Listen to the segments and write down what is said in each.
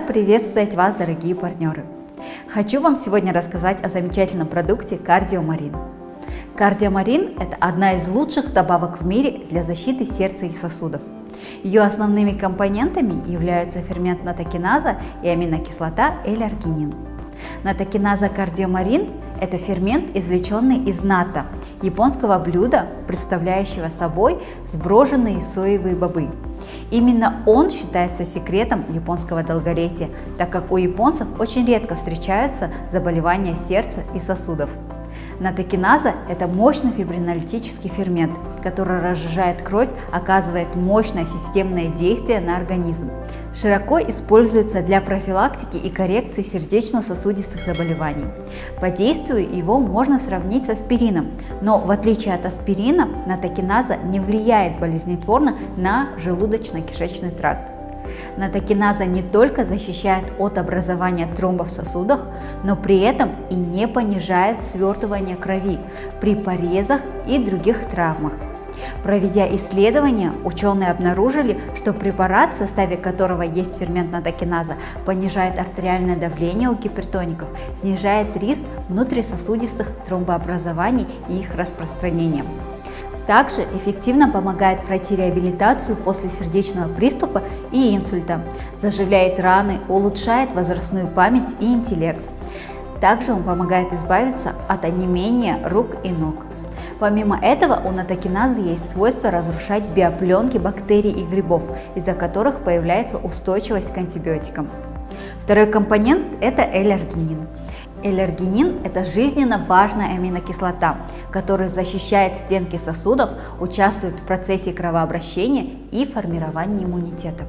Приветствовать вас, дорогие партнеры! Хочу вам сегодня рассказать о замечательном продукте Кардиомарин. Кардиомарин – это одна из лучших добавок в мире для защиты сердца и сосудов. Ее основными компонентами являются фермент натокиназа и аминокислота L-аргинин. Натокиназа Кардиомарин – это фермент, извлеченный из натто, японского блюда, представляющего собой сброженные соевые бобы. Именно он считается секретом японского долголетия, так как у японцев очень редко встречаются заболевания сердца и сосудов. Натокиназа – это мощный фибринолитический фермент, который разжижает кровь, оказывает мощное системное действие на организм. Широко используется для профилактики и коррекции сердечно-сосудистых заболеваний. По действию его можно сравнить с аспирином, но в отличие от аспирина, натокиназа не влияет болезнетворно на желудочно-кишечный тракт. Натокиназа не только защищает от образования тромбов в сосудах, но при этом и не понижает свертывание крови при порезах и других травмах. Проведя исследования, ученые обнаружили, что препарат, в составе которого есть фермент натокиназа, понижает артериальное давление у гипертоников, снижает риск внутрисосудистых тромбообразований и их распространения. Также эффективно помогает пройти реабилитацию после сердечного приступа и инсульта, заживляет раны, улучшает возрастную память и интеллект. Также он помогает избавиться от онемения рук и ног. Помимо этого, у натокиназы есть свойство разрушать биопленки бактерий и грибов, из-за которых появляется устойчивость к антибиотикам. Второй компонент – это L-аргинин. L-аргинин – это жизненно важная аминокислота, которая защищает стенки сосудов, участвует в процессе кровообращения и формировании иммунитета.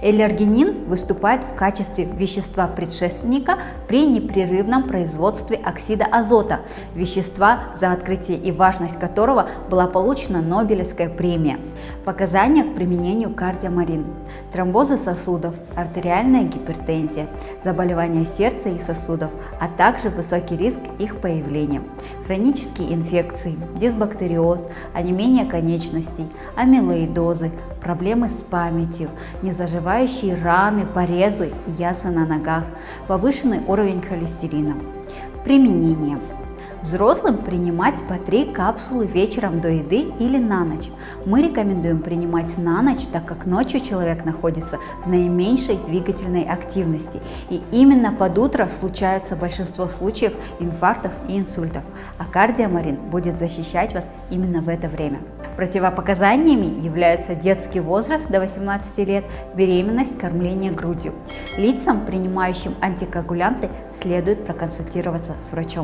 L-аргинин выступает в качестве вещества-предшественника при непрерывном производстве оксида азота, вещества, за открытие и важность которого была получена Нобелевская премия. Показания к применению Кардиомарин: тромбозы сосудов, артериальная гипертензия, заболевания сердца и сосудов, а также высокий риск их появления, хронические инфекции, дисбактериоз, онемение конечностей, амилоидозы, проблемы с памятью, незаживающие раны, порезы и язвы на ногах, повышенный уровень холестерина. Применение. Взрослым принимать по 3 капсулы вечером до еды или на ночь. Мы рекомендуем принимать на ночь, так как ночью человек находится в наименьшей двигательной активности, и именно под утро случаются большинство случаев инфарктов и инсультов, а Кардиомарин будет защищать вас именно в это время. Противопоказаниями являются детский возраст до 18 лет, беременность, кормление грудью. Лицам, принимающим антикоагулянты, следует проконсультироваться с врачом.